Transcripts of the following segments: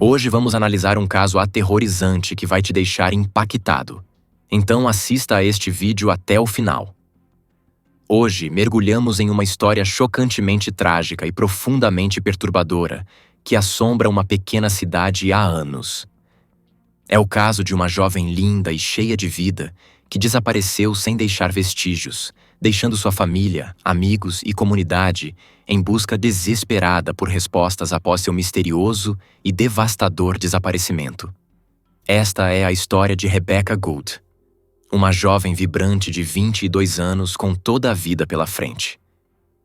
Hoje vamos analisar um caso aterrorizante que vai te deixar impactado. Então assista a este vídeo até o final. Hoje mergulhamos em uma história chocantemente trágica e profundamente perturbadora que assombra uma pequena cidade há anos. É o caso de uma jovem linda e cheia de vida que desapareceu sem deixar vestígios, deixando sua família, amigos e comunidade em busca desesperada por respostas após seu misterioso e devastador desaparecimento. Esta é a história de Rebecca Gould, uma jovem vibrante de 22 anos com toda a vida pela frente.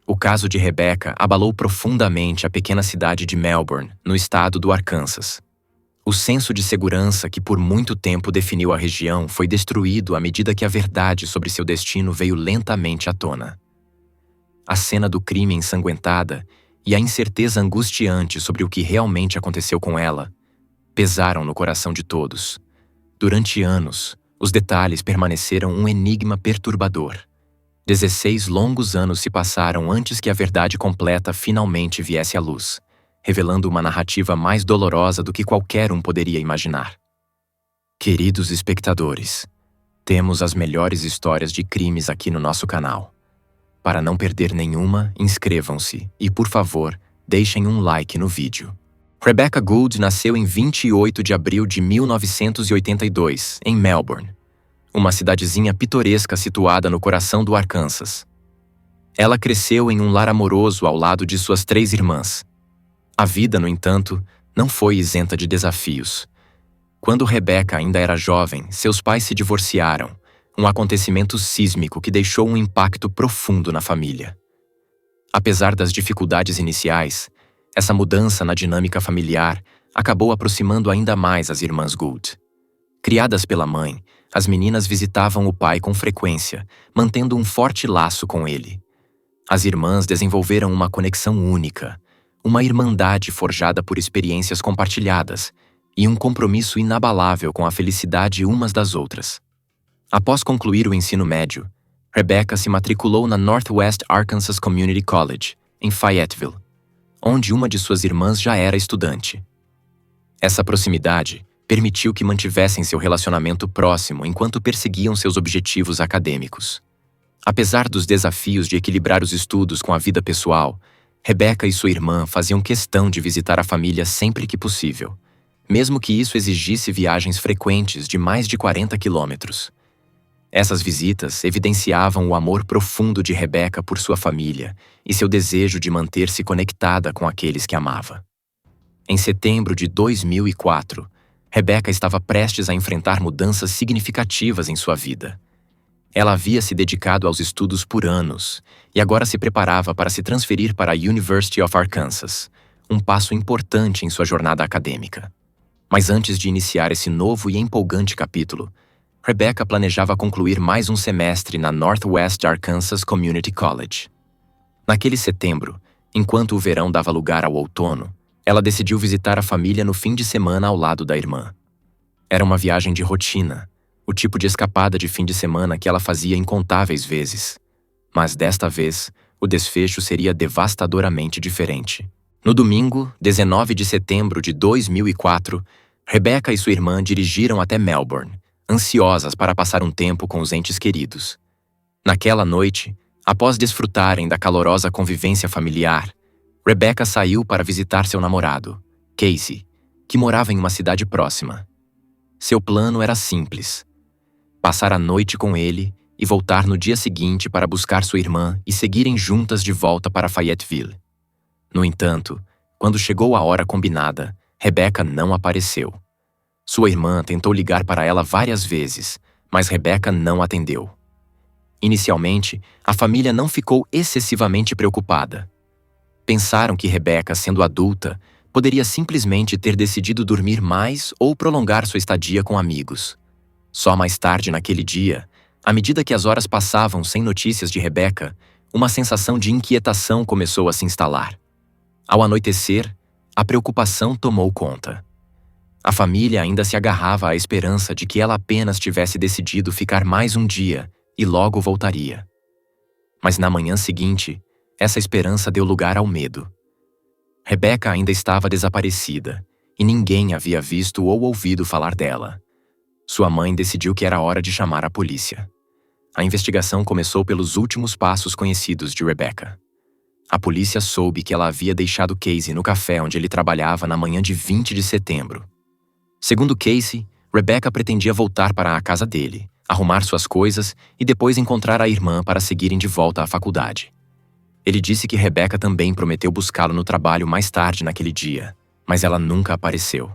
O caso de Rebecca abalou profundamente a pequena cidade de Melbourne, no estado do Arkansas. O senso de segurança que por muito tempo definiu a região foi destruído à medida que a verdade sobre seu destino veio lentamente à tona. A cena do crime ensanguentada e a incerteza angustiante sobre o que realmente aconteceu com ela pesaram no coração de todos. Durante anos, os detalhes permaneceram um enigma perturbador. 16 longos anos se passaram antes que a verdade completa finalmente viesse à luz, revelando uma narrativa mais dolorosa do que qualquer um poderia imaginar. Queridos espectadores, temos as melhores histórias de crimes aqui no nosso canal. Para não perder nenhuma, inscrevam-se e, por favor, deixem um like no vídeo. Rebecca Gould nasceu em 28 de abril de 1982, em Melbourne, uma cidadezinha pitoresca situada no coração do Arkansas. Ela cresceu em um lar amoroso ao lado de suas 3 irmãs. A vida, no entanto, não foi isenta de desafios. Quando Rebecca ainda era jovem, seus pais se divorciaram, um acontecimento sísmico que deixou um impacto profundo na família. Apesar das dificuldades iniciais, essa mudança na dinâmica familiar acabou aproximando ainda mais as irmãs Gould. Criadas pela mãe, as meninas visitavam o pai com frequência, mantendo um forte laço com ele. As irmãs desenvolveram uma conexão única, uma irmandade forjada por experiências compartilhadas e um compromisso inabalável com a felicidade umas das outras. Após concluir o ensino médio, Rebecca se matriculou na Northwest Arkansas Community College, em Fayetteville, onde uma de suas irmãs já era estudante. Essa proximidade permitiu que mantivessem seu relacionamento próximo enquanto perseguiam seus objetivos acadêmicos. Apesar dos desafios de equilibrar os estudos com a vida pessoal, Rebecca e sua irmã faziam questão de visitar a família sempre que possível, mesmo que isso exigisse viagens frequentes de mais de 40 quilômetros. Essas visitas evidenciavam o amor profundo de Rebecca por sua família e seu desejo de manter-se conectada com aqueles que amava. Em setembro de 2004, Rebecca estava prestes a enfrentar mudanças significativas em sua vida. Ela havia se dedicado aos estudos por anos e agora se preparava para se transferir para a University of Arkansas, um passo importante em sua jornada acadêmica. Mas antes de iniciar esse novo e empolgante capítulo, Rebecca planejava concluir mais um semestre na Northwest Arkansas Community College. Naquele setembro, enquanto o verão dava lugar ao outono, ela decidiu visitar a família no fim de semana ao lado da irmã. Era uma viagem de rotina, o tipo de escapada de fim de semana que ela fazia incontáveis vezes. Mas desta vez, o desfecho seria devastadoramente diferente. No domingo, 19 de setembro de 2004, Rebecca e sua irmã dirigiram até Melbourne, ansiosas para passar um tempo com os entes queridos. Naquela noite, após desfrutarem da calorosa convivência familiar, Rebecca saiu para visitar seu namorado, Casey, que morava em uma cidade próxima. Seu plano era simples: passar a noite com ele e voltar no dia seguinte para buscar sua irmã e seguirem juntas de volta para Fayetteville. No entanto, quando chegou a hora combinada, Rebecca não apareceu. Sua irmã tentou ligar para ela várias vezes, mas Rebecca não atendeu. Inicialmente, a família não ficou excessivamente preocupada. Pensaram que Rebecca, sendo adulta, poderia simplesmente ter decidido dormir mais ou prolongar sua estadia com amigos. Só mais tarde naquele dia, à medida que as horas passavam sem notícias de Rebecca, uma sensação de inquietação começou a se instalar. Ao anoitecer, a preocupação tomou conta. A família ainda se agarrava à esperança de que ela apenas tivesse decidido ficar mais um dia e logo voltaria. Mas na manhã seguinte, essa esperança deu lugar ao medo. Rebecca ainda estava desaparecida, e ninguém havia visto ou ouvido falar dela. Sua mãe decidiu que era hora de chamar a polícia. A investigação começou pelos últimos passos conhecidos de Rebecca. A polícia soube que ela havia deixado Casey no café onde ele trabalhava na manhã de 20 de setembro. Segundo Casey, Rebecca pretendia voltar para a casa dele, arrumar suas coisas e depois encontrar a irmã para seguirem de volta à faculdade. Ele disse que Rebecca também prometeu buscá-lo no trabalho mais tarde naquele dia, mas ela nunca apareceu.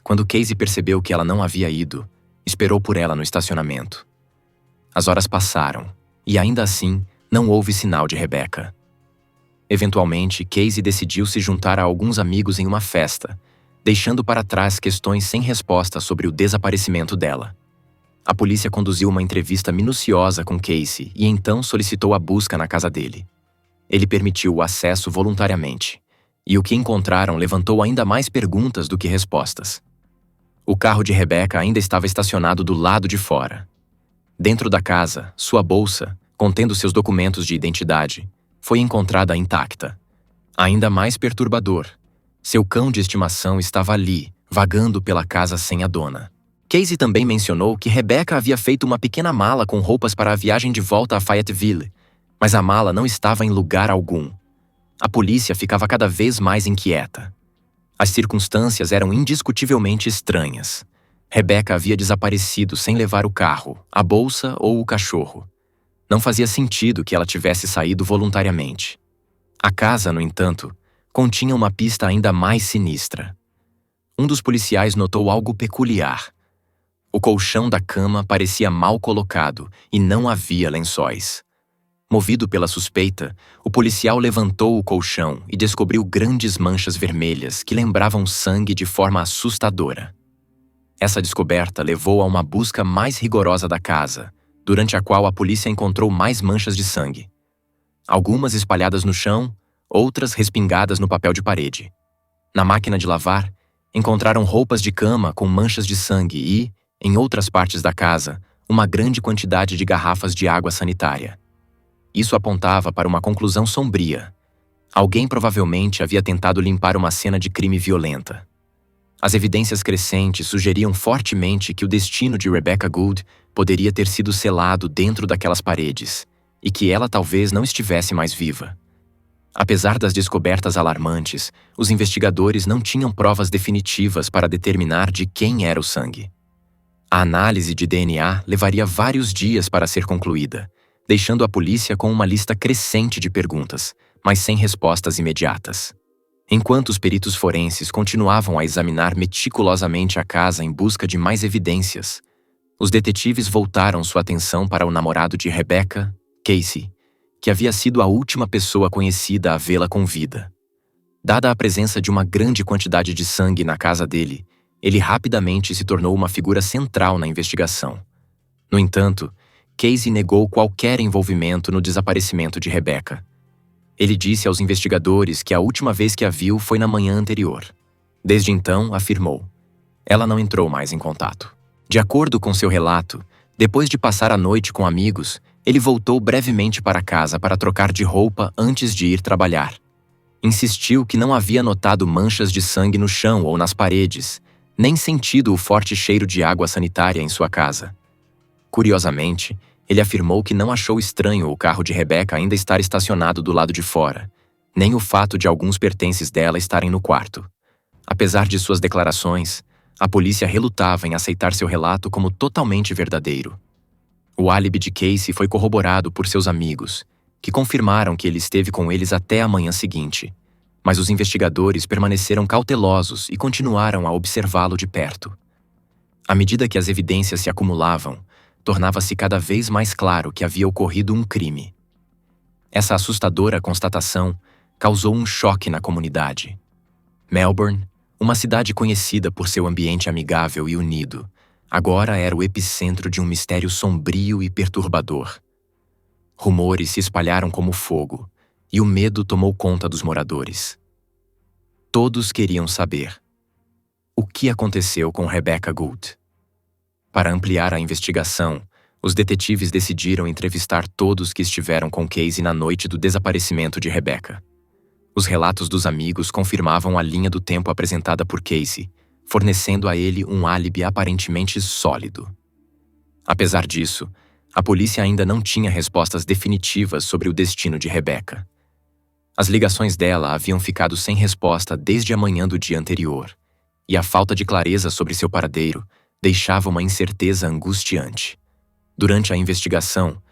Quando Casey percebeu que ela não havia ido, esperou por ela no estacionamento. As horas passaram, e ainda assim, não houve sinal de Rebecca. Eventualmente, Casey decidiu se juntar a alguns amigos em uma festa, deixando para trás questões sem resposta sobre o desaparecimento dela. A polícia conduziu uma entrevista minuciosa com Casey e então solicitou a busca na casa dele. Ele permitiu o acesso voluntariamente, e o que encontraram levantou ainda mais perguntas do que respostas. O carro de Rebecca ainda estava estacionado do lado de fora. Dentro da casa, sua bolsa, contendo seus documentos de identidade, foi encontrada intacta. Ainda mais perturbador, seu cão de estimação estava ali, vagando pela casa sem a dona. Casey também mencionou que Rebecca havia feito uma pequena mala com roupas para a viagem de volta a Fayetteville, mas a mala não estava em lugar algum. A polícia ficava cada vez mais inquieta. As circunstâncias eram indiscutivelmente estranhas. Rebecca havia desaparecido sem levar o carro, a bolsa ou o cachorro. Não fazia sentido que ela tivesse saído voluntariamente. A casa, no entanto, continha uma pista ainda mais sinistra. Um dos policiais notou algo peculiar. O colchão da cama parecia mal colocado e não havia lençóis. Movido pela suspeita, o policial levantou o colchão e descobriu grandes manchas vermelhas que lembravam sangue de forma assustadora. Essa descoberta levou a uma busca mais rigorosa da casa, durante a qual a polícia encontrou mais manchas de sangue. Algumas espalhadas no chão, outras respingadas no papel de parede. Na máquina de lavar, encontraram roupas de cama com manchas de sangue e, em outras partes da casa, uma grande quantidade de garrafas de água sanitária. Isso apontava para uma conclusão sombria. Alguém provavelmente havia tentado limpar uma cena de crime violenta. As evidências crescentes sugeriam fortemente que o destino de Rebecca Gould poderia ter sido selado dentro daquelas paredes, e que ela talvez não estivesse mais viva. Apesar das descobertas alarmantes, os investigadores não tinham provas definitivas para determinar de quem era o sangue. A análise de DNA levaria vários dias para ser concluída, deixando a polícia com uma lista crescente de perguntas, mas sem respostas imediatas. Enquanto os peritos forenses continuavam a examinar meticulosamente a casa em busca de mais evidências, os detetives voltaram sua atenção para o namorado de Rebecca, Casey, que havia sido a última pessoa conhecida a vê-la com vida. Dada a presença de uma grande quantidade de sangue na casa dele, ele rapidamente se tornou uma figura central na investigação. No entanto, Casey negou qualquer envolvimento no desaparecimento de Rebecca. Ele disse aos investigadores que a última vez que a viu foi na manhã anterior. Desde então, afirmou, ela não entrou mais em contato. De acordo com seu relato, depois de passar a noite com amigos, ele voltou brevemente para casa para trocar de roupa antes de ir trabalhar. Insistiu que não havia notado manchas de sangue no chão ou nas paredes, nem sentido o forte cheiro de água sanitária em sua casa. Curiosamente, ele afirmou que não achou estranho o carro de Rebecca ainda estar estacionado do lado de fora, nem o fato de alguns pertences dela estarem no quarto. Apesar de suas declarações, a polícia relutava em aceitar seu relato como totalmente verdadeiro. O álibi de Casey foi corroborado por seus amigos, que confirmaram que ele esteve com eles até a manhã seguinte, mas os investigadores permaneceram cautelosos e continuaram a observá-lo de perto. À medida que as evidências se acumulavam, tornava-se cada vez mais claro que havia ocorrido um crime. Essa assustadora constatação causou um choque na comunidade. Melbourne, uma cidade conhecida por seu ambiente amigável e unido, agora era o epicentro de um mistério sombrio e perturbador. Rumores se espalharam como fogo, e o medo tomou conta dos moradores. Todos queriam saber o que aconteceu com Rebecca Gould. Para ampliar a investigação, os detetives decidiram entrevistar todos que estiveram com Casey na noite do desaparecimento de Rebecca. Os relatos dos amigos confirmavam a linha do tempo apresentada por Casey, fornecendo a ele um álibi aparentemente sólido. Apesar disso, a polícia ainda não tinha respostas definitivas sobre o destino de Rebecca. As ligações dela haviam ficado sem resposta desde a manhã do dia anterior, e a falta de clareza sobre seu paradeiro deixava uma incerteza angustiante. Durante a investigação,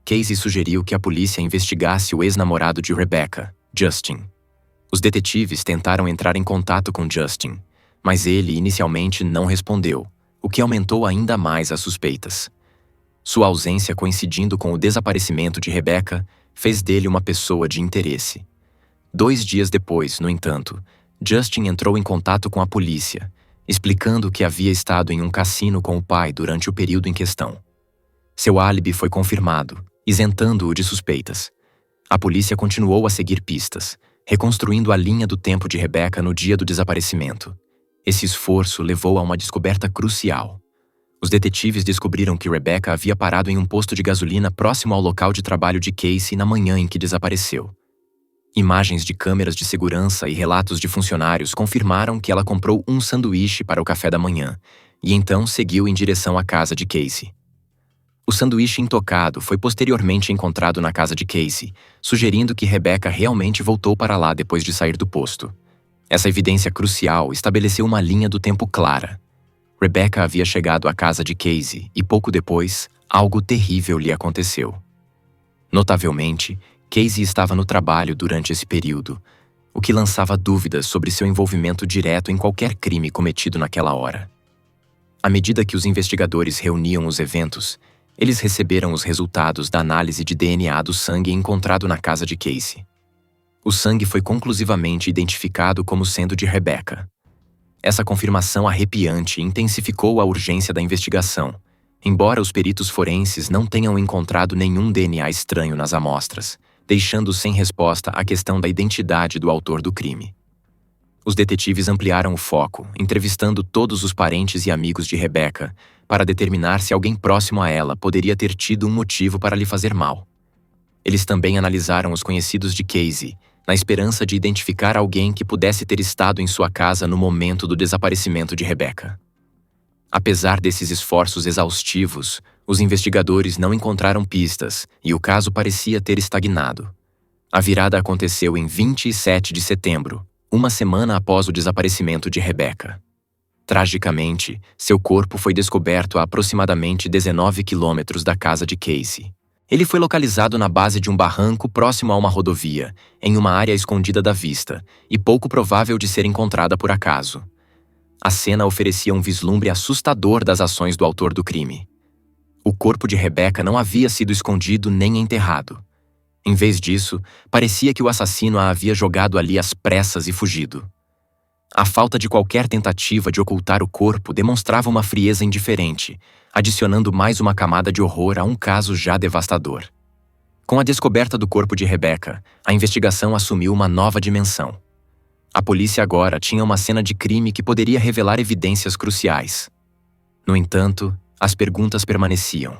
Casey sugeriu que a polícia investigasse o ex-namorado de Rebecca, Justin. Os detetives tentaram entrar em contato com Justin, mas ele inicialmente não respondeu, o que aumentou ainda mais as suspeitas. Sua ausência coincidindo com o desaparecimento de Rebecca fez dele uma pessoa de interesse. 2 dias depois, no entanto, Justin entrou em contato com a polícia, explicando que havia estado em um cassino com o pai durante o período em questão. Seu álibi foi confirmado, isentando-o de suspeitas. A polícia continuou a seguir pistas, reconstruindo a linha do tempo de Rebecca no dia do desaparecimento. Esse esforço levou a uma descoberta crucial. Os detetives descobriram que Rebecca havia parado em um posto de gasolina próximo ao local de trabalho de Casey na manhã em que desapareceu. Imagens de câmeras de segurança e relatos de funcionários confirmaram que ela comprou um sanduíche para o café da manhã e então seguiu em direção à casa de Casey. O sanduíche intocado foi posteriormente encontrado na casa de Casey, sugerindo que Rebecca realmente voltou para lá depois de sair do posto. Essa evidência crucial estabeleceu uma linha do tempo clara. Rebecca havia chegado à casa de Casey e pouco depois, algo terrível lhe aconteceu. Notavelmente, Casey estava no trabalho durante esse período, o que lançava dúvidas sobre seu envolvimento direto em qualquer crime cometido naquela hora. À medida que os investigadores reuniam os eventos, eles receberam os resultados da análise de DNA do sangue encontrado na casa de Casey. O sangue foi conclusivamente identificado como sendo de Rebecca. Essa confirmação arrepiante intensificou a urgência da investigação, embora os peritos forenses não tenham encontrado nenhum DNA estranho nas amostras, deixando sem resposta a questão da identidade do autor do crime. Os detetives ampliaram o foco, entrevistando todos os parentes e amigos de Rebecca, para determinar se alguém próximo a ela poderia ter tido um motivo para lhe fazer mal. Eles também analisaram os conhecidos de Casey, na esperança de identificar alguém que pudesse ter estado em sua casa no momento do desaparecimento de Rebecca. Apesar desses esforços exaustivos, os investigadores não encontraram pistas e o caso parecia ter estagnado. A virada aconteceu em 27 de setembro, uma semana após o desaparecimento de Rebecca. Tragicamente, seu corpo foi descoberto a aproximadamente 19 quilômetros da casa de Casey. Ele foi localizado na base de um barranco próximo a uma rodovia, em uma área escondida da vista, e pouco provável de ser encontrada por acaso. A cena oferecia um vislumbre assustador das ações do autor do crime. O corpo de Rebecca não havia sido escondido nem enterrado. Em vez disso, parecia que o assassino a havia jogado ali às pressas e fugido. A falta de qualquer tentativa de ocultar o corpo demonstrava uma frieza indiferente, adicionando mais uma camada de horror a um caso já devastador. Com a descoberta do corpo de Rebecca, a investigação assumiu uma nova dimensão. A polícia agora tinha uma cena de crime que poderia revelar evidências cruciais. No entanto, as perguntas permaneciam.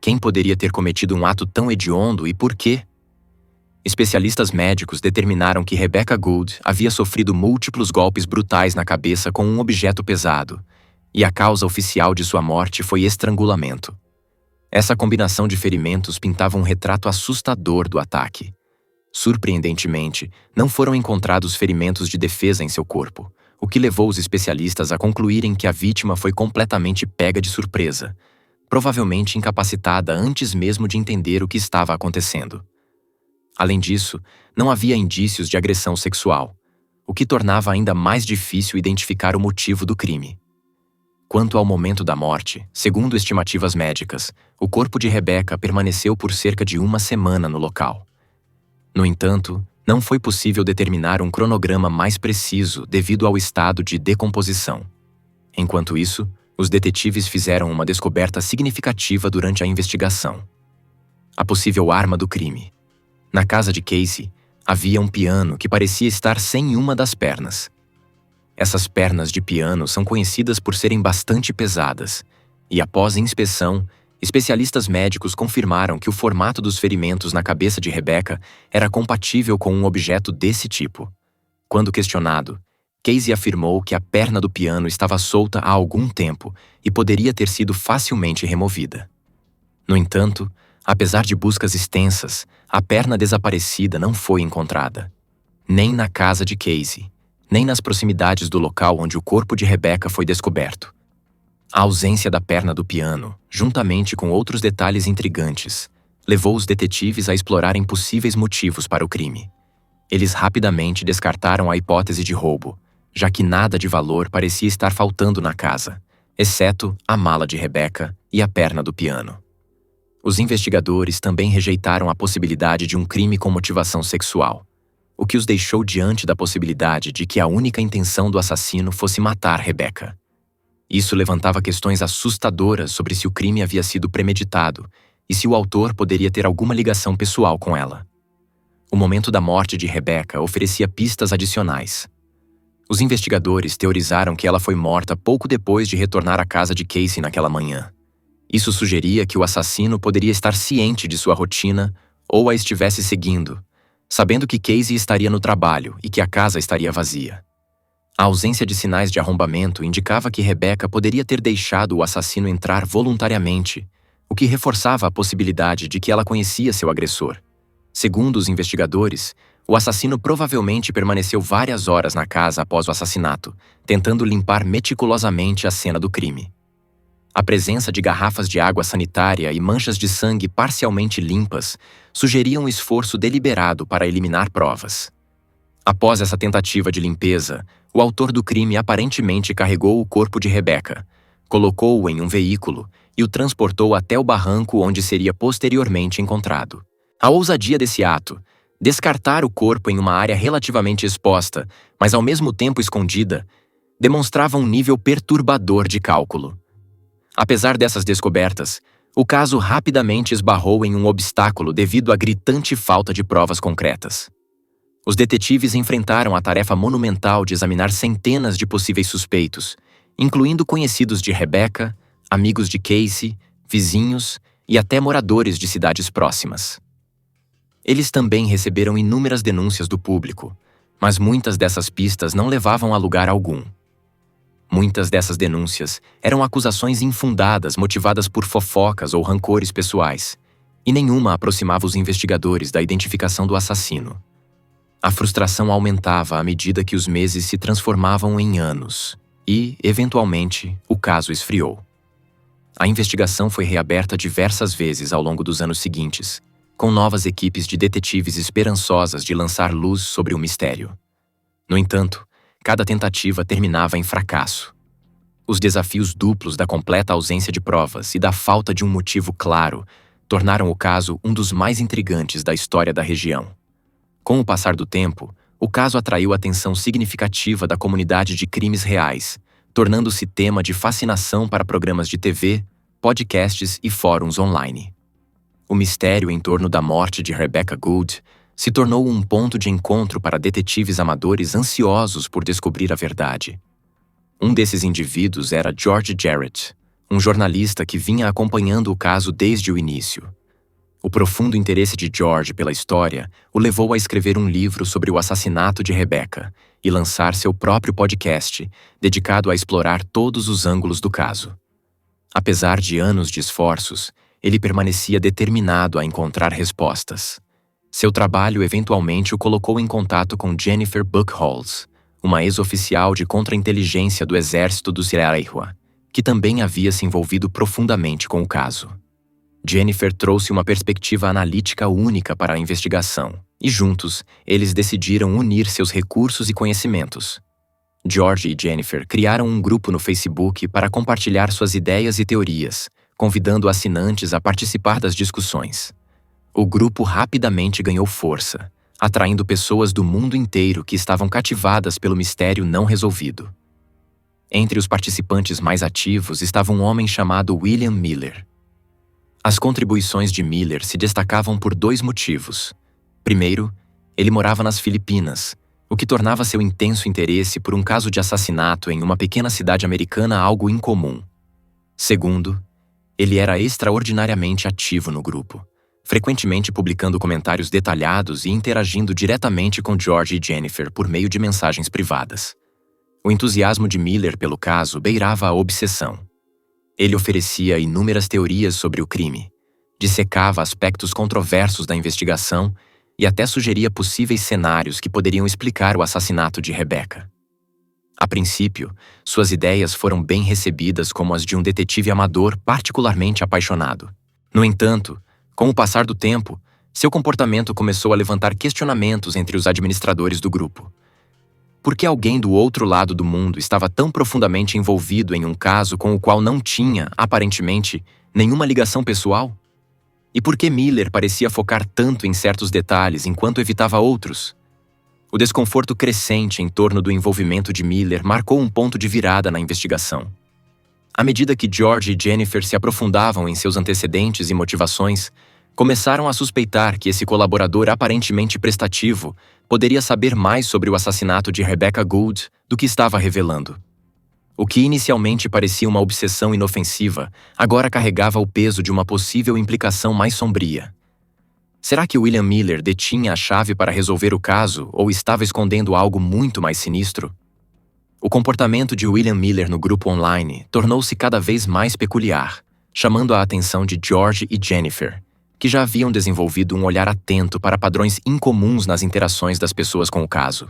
Quem poderia ter cometido um ato tão hediondo e por quê? Especialistas médicos determinaram que Rebecca Gould havia sofrido múltiplos golpes brutais na cabeça com um objeto pesado, e a causa oficial de sua morte foi estrangulamento. Essa combinação de ferimentos pintava um retrato assustador do ataque. Surpreendentemente, não foram encontrados ferimentos de defesa em seu corpo, o que levou os especialistas a concluírem que a vítima foi completamente pega de surpresa, provavelmente incapacitada antes mesmo de entender o que estava acontecendo. Além disso, não havia indícios de agressão sexual, o que tornava ainda mais difícil identificar o motivo do crime. Quanto ao momento da morte, segundo estimativas médicas, o corpo de Rebecca permaneceu por cerca de 1 semana no local. No entanto, não foi possível determinar um cronograma mais preciso devido ao estado de decomposição. Enquanto isso, os detetives fizeram uma descoberta significativa durante a investigação. A possível arma do crime. Na casa de Casey, havia um piano que parecia estar sem uma das pernas. Essas pernas de piano são conhecidas por serem bastante pesadas, e após inspeção, Especialistas médicos confirmaram que o formato dos ferimentos na cabeça de Rebecca era compatível com um objeto desse tipo. Quando questionado, Casey afirmou que a perna do piano estava solta há algum tempo e poderia ter sido facilmente removida. No entanto, apesar de buscas extensas, a perna desaparecida não foi encontrada. Nem na casa de Casey, nem nas proximidades do local onde o corpo de Rebecca foi descoberto. A ausência da perna do piano, juntamente com outros detalhes intrigantes, levou os detetives a explorarem possíveis motivos para o crime. Eles rapidamente descartaram a hipótese de roubo, já que nada de valor parecia estar faltando na casa, exceto a mala de Rebecca e a perna do piano. Os investigadores também rejeitaram a possibilidade de um crime com motivação sexual, o que os deixou diante da possibilidade de que a única intenção do assassino fosse matar Rebecca. Isso levantava questões assustadoras sobre se o crime havia sido premeditado e se o autor poderia ter alguma ligação pessoal com ela. O momento da morte de Rebecca oferecia pistas adicionais. Os investigadores teorizaram que ela foi morta pouco depois de retornar à casa de Casey naquela manhã. Isso sugeria que o assassino poderia estar ciente de sua rotina ou a estivesse seguindo, sabendo que Casey estaria no trabalho e que a casa estaria vazia. A ausência de sinais de arrombamento indicava que Rebecca poderia ter deixado o assassino entrar voluntariamente, o que reforçava a possibilidade de que ela conhecia seu agressor. Segundo os investigadores, o assassino provavelmente permaneceu várias horas na casa após o assassinato, tentando limpar meticulosamente a cena do crime. A presença de garrafas de água sanitária e manchas de sangue parcialmente limpas sugeriam um esforço deliberado para eliminar provas. Após essa tentativa de limpeza, o autor do crime aparentemente carregou o corpo de Rebecca, colocou-o em um veículo e o transportou até o barranco onde seria posteriormente encontrado. A ousadia desse ato, descartar o corpo em uma área relativamente exposta, mas ao mesmo tempo escondida, demonstrava um nível perturbador de cálculo. Apesar dessas descobertas, o caso rapidamente esbarrou em um obstáculo devido à gritante falta de provas concretas. Os detetives enfrentaram a tarefa monumental de examinar centenas de possíveis suspeitos, incluindo conhecidos de Rebecca, amigos de Casey, vizinhos e até moradores de cidades próximas. Eles também receberam inúmeras denúncias do público, mas muitas dessas pistas não levavam a lugar algum. Muitas dessas denúncias eram acusações infundadas motivadas por fofocas ou rancores pessoais, e nenhuma aproximava os investigadores da identificação do assassino. A frustração aumentava à medida que os meses se transformavam em anos e, eventualmente, o caso esfriou. A investigação foi reaberta diversas vezes ao longo dos anos seguintes, com novas equipes de detetives esperançosas de lançar luz sobre o mistério. No entanto, cada tentativa terminava em fracasso. Os desafios duplos da completa ausência de provas e da falta de um motivo claro tornaram o caso um dos mais intrigantes da história da região. Com o passar do tempo, o caso atraiu atenção significativa da comunidade de crimes reais, tornando-se tema de fascinação para programas de TV, podcasts e fóruns online. O mistério em torno da morte de Rebecca Gould se tornou um ponto de encontro para detetives amadores ansiosos por descobrir a verdade. Um desses indivíduos era George Jarrett, um jornalista que vinha acompanhando o caso desde o início. O profundo interesse de George pela história o levou a escrever um livro sobre o assassinato de Rebecca e lançar seu próprio podcast, dedicado a explorar todos os ângulos do caso. Apesar de anos de esforços, ele permanecia determinado a encontrar respostas. Seu trabalho eventualmente o colocou em contato com Jennifer Buchholz, uma ex-oficial de contra-inteligência do exército do Sierra, que também havia se envolvido profundamente com o caso. Jennifer trouxe uma perspectiva analítica única para a investigação, e juntos, eles decidiram unir seus recursos e conhecimentos. George e Jennifer criaram um grupo no Facebook para compartilhar suas ideias e teorias, convidando assinantes a participar das discussões. O grupo rapidamente ganhou força, atraindo pessoas do mundo inteiro que estavam cativadas pelo mistério não resolvido. Entre os participantes mais ativos estava um homem chamado William Miller. As contribuições de Miller se destacavam por dois motivos. Primeiro, ele morava nas Filipinas, o que tornava seu intenso interesse por um caso de assassinato em uma pequena cidade americana algo incomum. Segundo, Ele era extraordinariamente ativo no grupo, frequentemente publicando comentários detalhados e interagindo diretamente com George e Jennifer por meio de mensagens privadas. O entusiasmo de Miller pelo caso beirava a obsessão. Ele oferecia inúmeras teorias sobre o crime, dissecava aspectos controversos da investigação e até sugeria possíveis cenários que poderiam explicar o assassinato de Rebecca. A princípio, suas ideias foram bem recebidas como as de um detetive amador particularmente apaixonado. No entanto, com o passar do tempo, seu comportamento começou a levantar questionamentos entre os administradores do grupo. Por que alguém do outro lado do mundo estava tão profundamente envolvido em um caso com o qual não tinha, aparentemente, nenhuma ligação pessoal? E por que Miller parecia focar tanto em certos detalhes enquanto evitava outros? O desconforto crescente em torno do envolvimento de Miller marcou um ponto de virada na investigação. À medida que George e Jennifer se aprofundavam em seus antecedentes e motivações, começaram a suspeitar que esse colaborador aparentemente prestativo poderia saber mais sobre o assassinato de Rebecca Gould do que estava revelando. O que inicialmente parecia uma obsessão inofensiva, agora carregava o peso de uma possível implicação mais sombria. Será que William Miller detinha a chave para resolver o caso ou estava escondendo algo muito mais sinistro? O comportamento de William Miller no grupo online tornou-se cada vez mais peculiar, chamando a atenção de George e Jennifer, que já haviam desenvolvido um olhar atento para padrões incomuns nas interações das pessoas com o caso.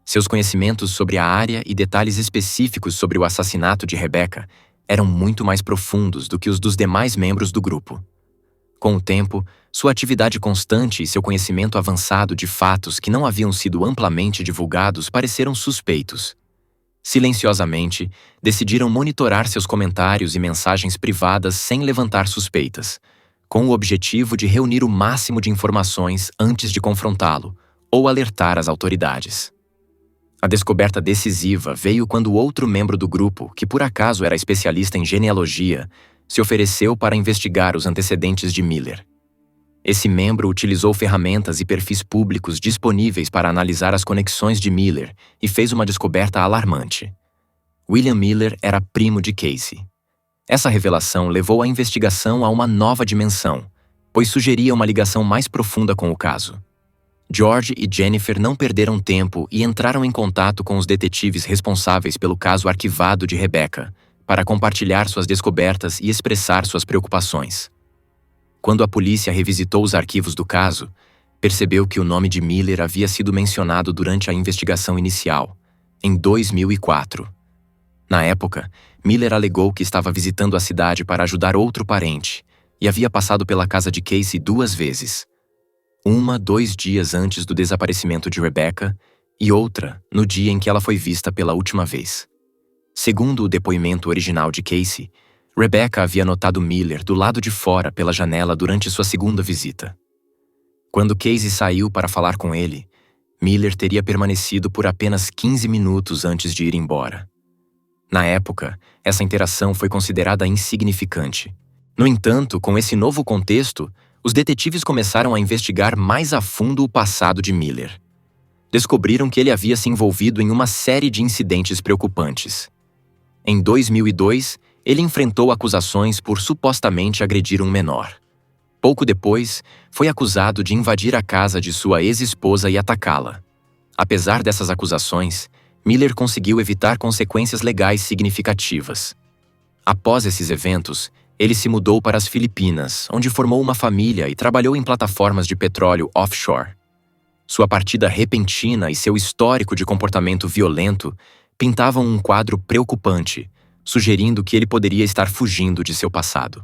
Seus conhecimentos sobre a área e detalhes específicos sobre o assassinato de Rebecca eram muito mais profundos do que os dos demais membros do grupo. Com o tempo, sua atividade constante e seu conhecimento avançado de fatos que não haviam sido amplamente divulgados pareceram suspeitos. Silenciosamente, decidiram monitorar seus comentários e mensagens privadas sem levantar suspeitas, com o objetivo de reunir o máximo de informações antes de confrontá-lo ou alertar as autoridades. A descoberta decisiva veio quando outro membro do grupo, que por acaso era especialista em genealogia, se ofereceu para investigar os antecedentes de Miller. Esse membro utilizou ferramentas e perfis públicos disponíveis para analisar as conexões de Miller e fez uma descoberta alarmante. William Miller era primo de Casey. Essa revelação levou a investigação a uma nova dimensão, pois sugeria uma ligação mais profunda com o caso. George e Jennifer não perderam tempo e entraram em contato com os detetives responsáveis pelo caso arquivado de Rebecca, para compartilhar suas descobertas e expressar suas preocupações. Quando a polícia revisitou os arquivos do caso, percebeu que o nome de Miller havia sido mencionado durante a investigação inicial, em 2004. Na época, Miller alegou que estava visitando a cidade para ajudar outro parente e havia passado pela casa de Casey 2 vezes. Uma 2 dias antes do desaparecimento de Rebecca e outra no dia em que ela foi vista pela última vez. Segundo o depoimento original de Casey, Rebecca havia notado Miller do lado de fora pela janela durante sua segunda visita. Quando Casey saiu para falar com ele, Miller teria permanecido por apenas 15 minutos antes de ir embora. Na época, essa interação foi considerada insignificante. No entanto, com esse novo contexto, os detetives começaram a investigar mais a fundo o passado de Miller. Descobriram que ele havia se envolvido em uma série de incidentes preocupantes. Em 2002, ele enfrentou acusações por supostamente agredir um menor. Pouco depois, foi acusado de invadir a casa de sua ex-esposa e atacá-la. Apesar dessas acusações, Miller conseguiu evitar consequências legais significativas. Após esses eventos, ele se mudou para as Filipinas, onde formou uma família e trabalhou em plataformas de petróleo offshore. Sua partida repentina e seu histórico de comportamento violento pintavam um quadro preocupante, sugerindo que ele poderia estar fugindo de seu passado.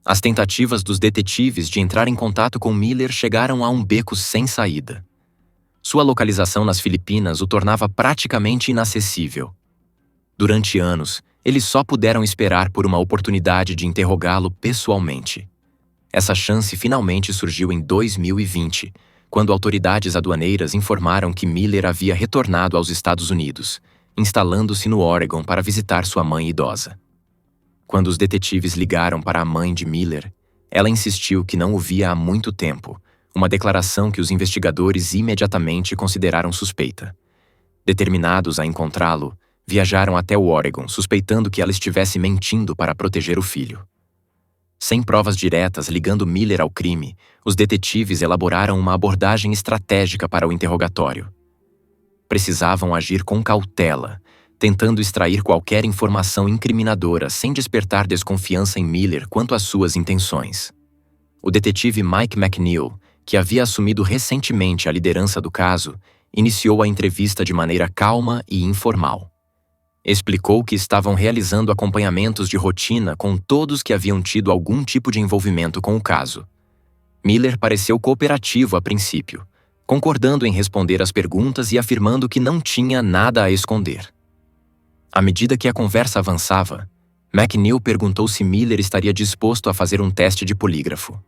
As tentativas dos detetives de entrar em contato com Miller chegaram a um beco sem saída. Sua localização nas Filipinas o tornava praticamente inacessível. Durante anos, eles só puderam esperar por uma oportunidade de interrogá-lo pessoalmente. Essa chance finalmente surgiu em 2020, quando autoridades aduaneiras informaram que Miller havia retornado aos Estados Unidos, instalando-se no Oregon para visitar sua mãe idosa. Quando os detetives ligaram para a mãe de Miller, ela insistiu que não o via há muito tempo, uma declaração que os investigadores imediatamente consideraram suspeita. Determinados a encontrá-lo, viajaram até o Oregon, suspeitando que ela estivesse mentindo para proteger o filho. Sem provas diretas ligando Miller ao crime, os detetives elaboraram uma abordagem estratégica para o interrogatório. Precisavam agir com cautela, tentando extrair qualquer informação incriminadora sem despertar desconfiança em Miller quanto às suas intenções. O detetive Mike McNeil, que havia assumido recentemente a liderança do caso, iniciou a entrevista de maneira calma e informal. Explicou que estavam realizando acompanhamentos de rotina com todos que haviam tido algum tipo de envolvimento com o caso. Miller pareceu cooperativo a princípio, concordando em responder às perguntas e afirmando que não tinha nada a esconder. À medida que a conversa avançava, McNeil perguntou se Miller estaria disposto a fazer um teste de polígrafo.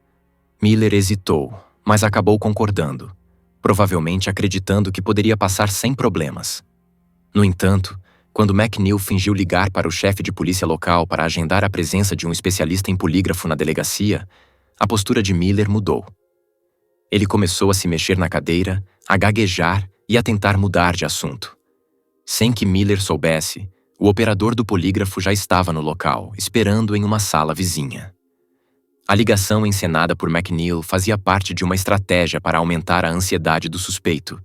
Miller hesitou, mas acabou concordando, provavelmente acreditando que poderia passar sem problemas. No entanto, quando McNeil fingiu ligar para o chefe de polícia local para agendar a presença de um especialista em polígrafo na delegacia, a postura de Miller mudou. Ele começou a se mexer na cadeira, a gaguejar e a tentar mudar de assunto. Sem que Miller soubesse, o operador do polígrafo já estava no local, esperando em uma sala vizinha. A ligação encenada por McNeil fazia parte de uma estratégia para aumentar a ansiedade do suspeito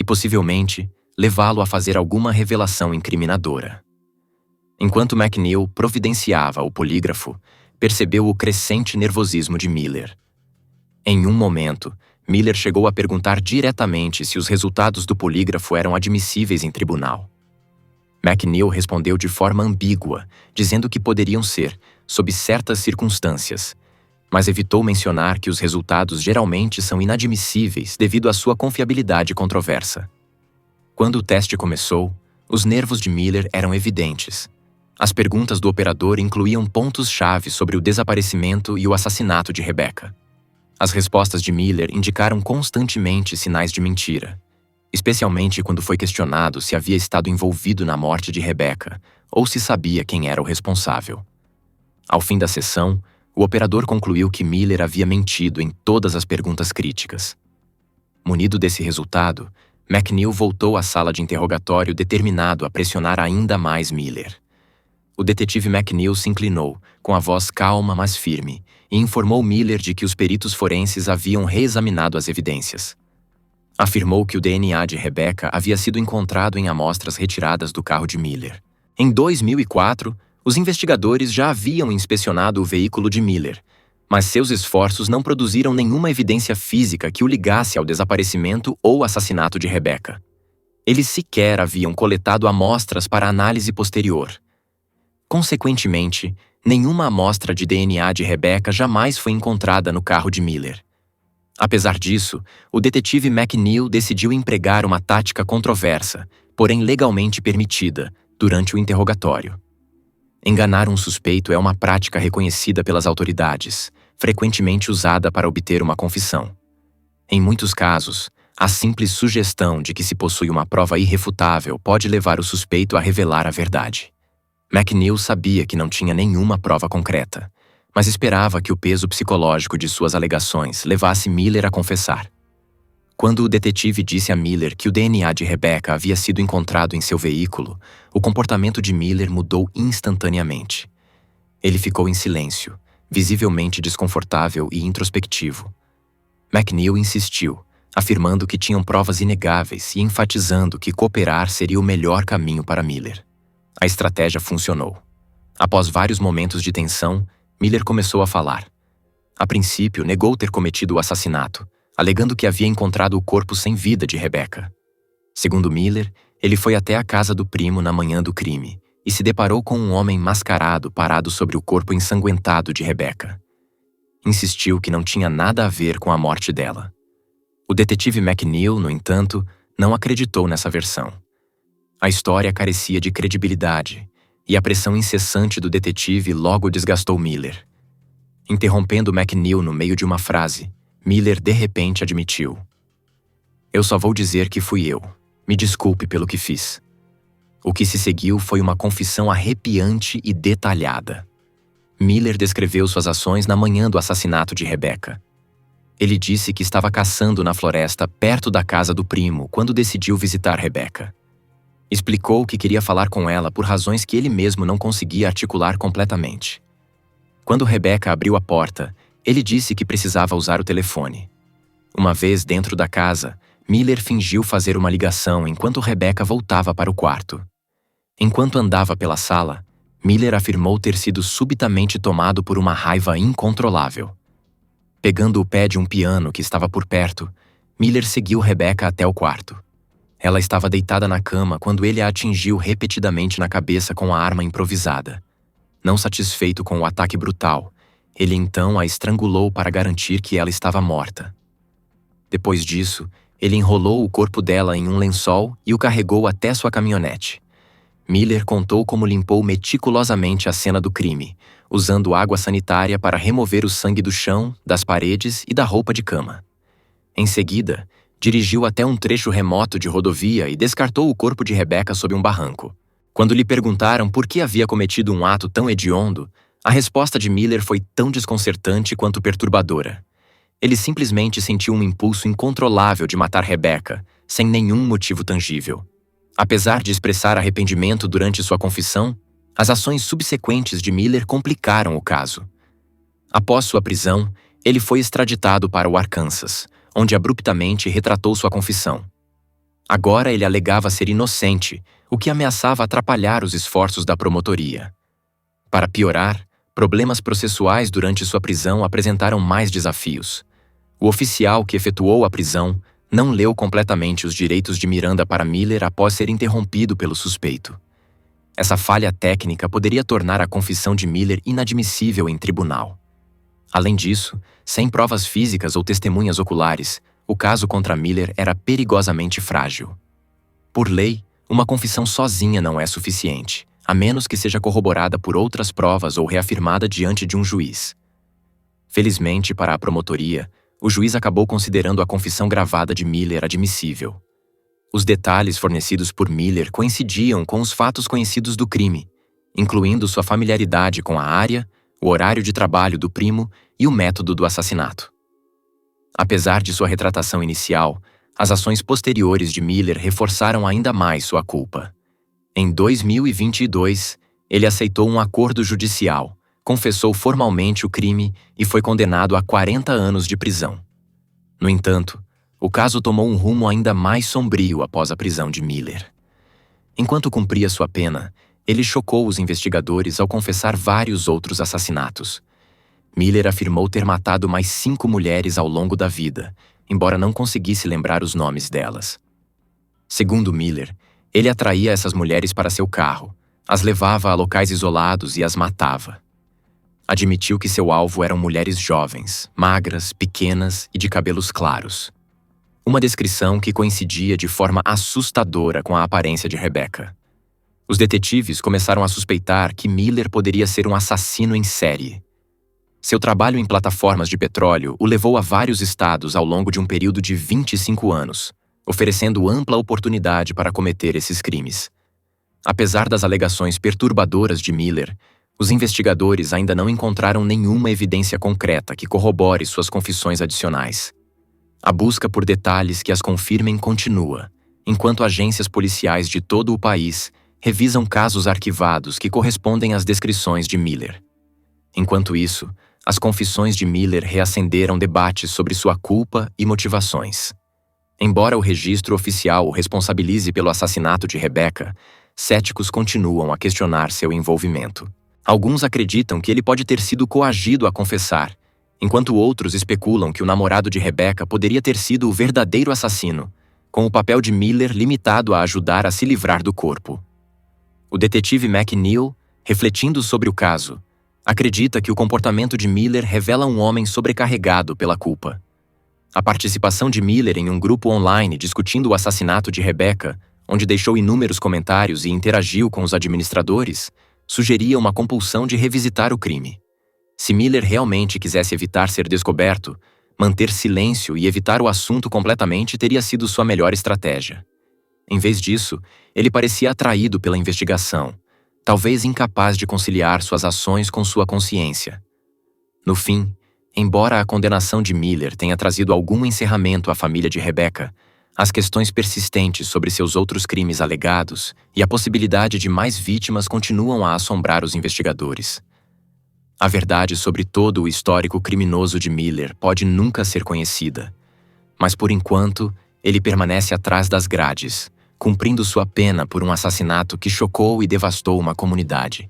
e, possivelmente, levá-lo a fazer alguma revelação incriminadora. Enquanto McNeil providenciava o polígrafo, percebeu o crescente nervosismo de Miller. Em um momento, Miller chegou a perguntar diretamente se os resultados do polígrafo eram admissíveis em tribunal. McNeil respondeu de forma ambígua, dizendo que poderiam ser, sob certas circunstâncias, mas evitou mencionar que os resultados geralmente são inadmissíveis devido à sua confiabilidade controversa. Quando o teste começou, os nervos de Miller eram evidentes. As perguntas do operador incluíam pontos-chave sobre o desaparecimento e o assassinato de Rebecca. As respostas de Miller indicaram constantemente sinais de mentira, especialmente quando foi questionado se havia estado envolvido na morte de Rebecca ou se sabia quem era o responsável. Ao fim da sessão, o operador concluiu que Miller havia mentido em todas as perguntas críticas. Munido desse resultado, McNeil voltou à sala de interrogatório determinado a pressionar ainda mais Miller. O detetive McNeil se inclinou, com a voz calma mas firme, e informou Miller de que os peritos forenses haviam reexaminado as evidências. Afirmou que o DNA de Rebecca havia sido encontrado em amostras retiradas do carro de Miller. Em 2004, os investigadores já haviam inspecionado o veículo de Miller, mas seus esforços não produziram nenhuma evidência física que o ligasse ao desaparecimento ou assassinato de Rebecca. Eles sequer haviam coletado amostras para análise posterior. Consequentemente, nenhuma amostra de DNA de Rebecca jamais foi encontrada no carro de Miller. Apesar disso, o detetive McNeil decidiu empregar uma tática controversa, porém legalmente permitida, durante o interrogatório. Enganar um suspeito é uma prática reconhecida pelas autoridades, frequentemente usada para obter uma confissão. Em muitos casos, a simples sugestão de que se possui uma prova irrefutável pode levar o suspeito a revelar a verdade. McNeil sabia que não tinha nenhuma prova concreta, mas esperava que o peso psicológico de suas alegações levasse Miller a confessar. Quando o detetive disse a Miller que o DNA de Rebecca havia sido encontrado em seu veículo, o comportamento de Miller mudou instantaneamente. Ele ficou em silêncio, visivelmente desconfortável e introspectivo. McNeil insistiu, afirmando que tinham provas inegáveis e enfatizando que cooperar seria o melhor caminho para Miller. A estratégia funcionou. Após vários momentos de tensão, Miller começou a falar. A princípio, negou ter cometido o assassinato, alegando que havia encontrado o corpo sem vida de Rebecca. Segundo Miller, ele foi até a casa do primo na manhã do crime e se deparou com um homem mascarado parado sobre o corpo ensanguentado de Rebecca. Insistiu que não tinha nada a ver com a morte dela. O detetive McNeil, no entanto, não acreditou nessa versão. A história carecia de credibilidade e a pressão incessante do detetive logo desgastou Miller. Interrompendo McNeil no meio de uma frase, Miller de repente admitiu: "Eu só vou dizer que fui eu. Me desculpe pelo que fiz." O que se seguiu foi uma confissão arrepiante e detalhada. Miller descreveu suas ações na manhã do assassinato de Rebecca. Ele disse que estava caçando na floresta perto da casa do primo quando decidiu visitar Rebecca. Explicou que queria falar com ela por razões que ele mesmo não conseguia articular completamente. Quando Rebecca abriu a porta, ele disse que precisava usar o telefone. Uma vez dentro da casa, Miller fingiu fazer uma ligação enquanto Rebecca voltava para o quarto. Enquanto andava pela sala, Miller afirmou ter sido subitamente tomado por uma raiva incontrolável. Pegando o pé de um piano que estava por perto, Miller seguiu Rebecca até o quarto. Ela estava deitada na cama quando ele a atingiu repetidamente na cabeça com a arma improvisada. Não satisfeito com o ataque brutal, ele então a estrangulou para garantir que ela estava morta. Depois disso, ele enrolou o corpo dela em um lençol e o carregou até sua caminhonete. Miller contou como limpou meticulosamente a cena do crime, usando água sanitária para remover o sangue do chão, das paredes e da roupa de cama. Em seguida, dirigiu até um trecho remoto de rodovia e descartou o corpo de Rebecca sob um barranco. Quando lhe perguntaram por que havia cometido um ato tão hediondo, a resposta de Miller foi tão desconcertante quanto perturbadora. Ele simplesmente sentiu um impulso incontrolável de matar Rebecca, sem nenhum motivo tangível. Apesar de expressar arrependimento durante sua confissão, as ações subsequentes de Miller complicaram o caso. Após sua prisão, ele foi extraditado para o Arkansas, onde abruptamente retratou sua confissão. Agora ele alegava ser inocente, o que ameaçava atrapalhar os esforços da promotoria. Para piorar, problemas processuais durante sua prisão apresentaram mais desafios. O oficial que efetuou a prisão não leu completamente os direitos de Miranda para Miller após ser interrompido pelo suspeito. Essa falha técnica poderia tornar a confissão de Miller inadmissível em tribunal. Além disso, sem provas físicas ou testemunhas oculares, o caso contra Miller era perigosamente frágil. Por lei, uma confissão sozinha não é suficiente, a menos que seja corroborada por outras provas ou reafirmada diante de um juiz. Felizmente para a promotoria, o juiz acabou considerando a confissão gravada de Miller admissível. Os detalhes fornecidos por Miller coincidiam com os fatos conhecidos do crime, incluindo sua familiaridade com a área, o horário de trabalho do primo e o método do assassinato. Apesar de sua retratação inicial, as ações posteriores de Miller reforçaram ainda mais sua culpa. Em 2022, ele aceitou um acordo judicial, confessou formalmente o crime e foi condenado a 40 anos de prisão. No entanto, o caso tomou um rumo ainda mais sombrio após a prisão de Miller. Enquanto cumpria sua pena, ele chocou os investigadores ao confessar vários outros assassinatos. Miller afirmou ter matado mais 5 mulheres ao longo da vida, embora não conseguisse lembrar os nomes delas. Segundo Miller, ele atraía essas mulheres para seu carro, as levava a locais isolados e as matava. Admitiu que seu alvo eram mulheres jovens, magras, pequenas e de cabelos claros. Uma descrição que coincidia de forma assustadora com a aparência de Rebecca. Os detetives começaram a suspeitar que Miller poderia ser um assassino em série. Seu trabalho em plataformas de petróleo o levou a vários estados ao longo de um período de 25 anos, oferecendo ampla oportunidade para cometer esses crimes. Apesar das alegações perturbadoras de Miller, os investigadores ainda não encontraram nenhuma evidência concreta que corrobore suas confissões adicionais. A busca por detalhes que as confirmem continua, enquanto agências policiais de todo o país revisam casos arquivados que correspondem às descrições de Miller. Enquanto isso, as confissões de Miller reacenderam debates sobre sua culpa e motivações. Embora o registro oficial o responsabilize pelo assassinato de Rebecca, céticos continuam a questionar seu envolvimento. Alguns acreditam que ele pode ter sido coagido a confessar, enquanto outros especulam que o namorado de Rebecca poderia ter sido o verdadeiro assassino, com o papel de Miller limitado a ajudar a se livrar do corpo. O detetive McNeil, refletindo sobre o caso, acredita que o comportamento de Miller revela um homem sobrecarregado pela culpa. A participação de Miller em um grupo online discutindo o assassinato de Rebecca, onde deixou inúmeros comentários e interagiu com os administradores, sugeria uma compulsão de revisitar o crime. Se Miller realmente quisesse evitar ser descoberto, manter silêncio e evitar o assunto completamente teria sido sua melhor estratégia. Em vez disso, ele parecia atraído pela investigação, talvez incapaz de conciliar suas ações com sua consciência. No fim, embora a condenação de Miller tenha trazido algum encerramento à família de Rebecca, as questões persistentes sobre seus outros crimes alegados e a possibilidade de mais vítimas continuam a assombrar os investigadores. A verdade sobre todo o histórico criminoso de Miller pode nunca ser conhecida, mas por enquanto ele permanece atrás das grades, cumprindo sua pena por um assassinato que chocou e devastou uma comunidade.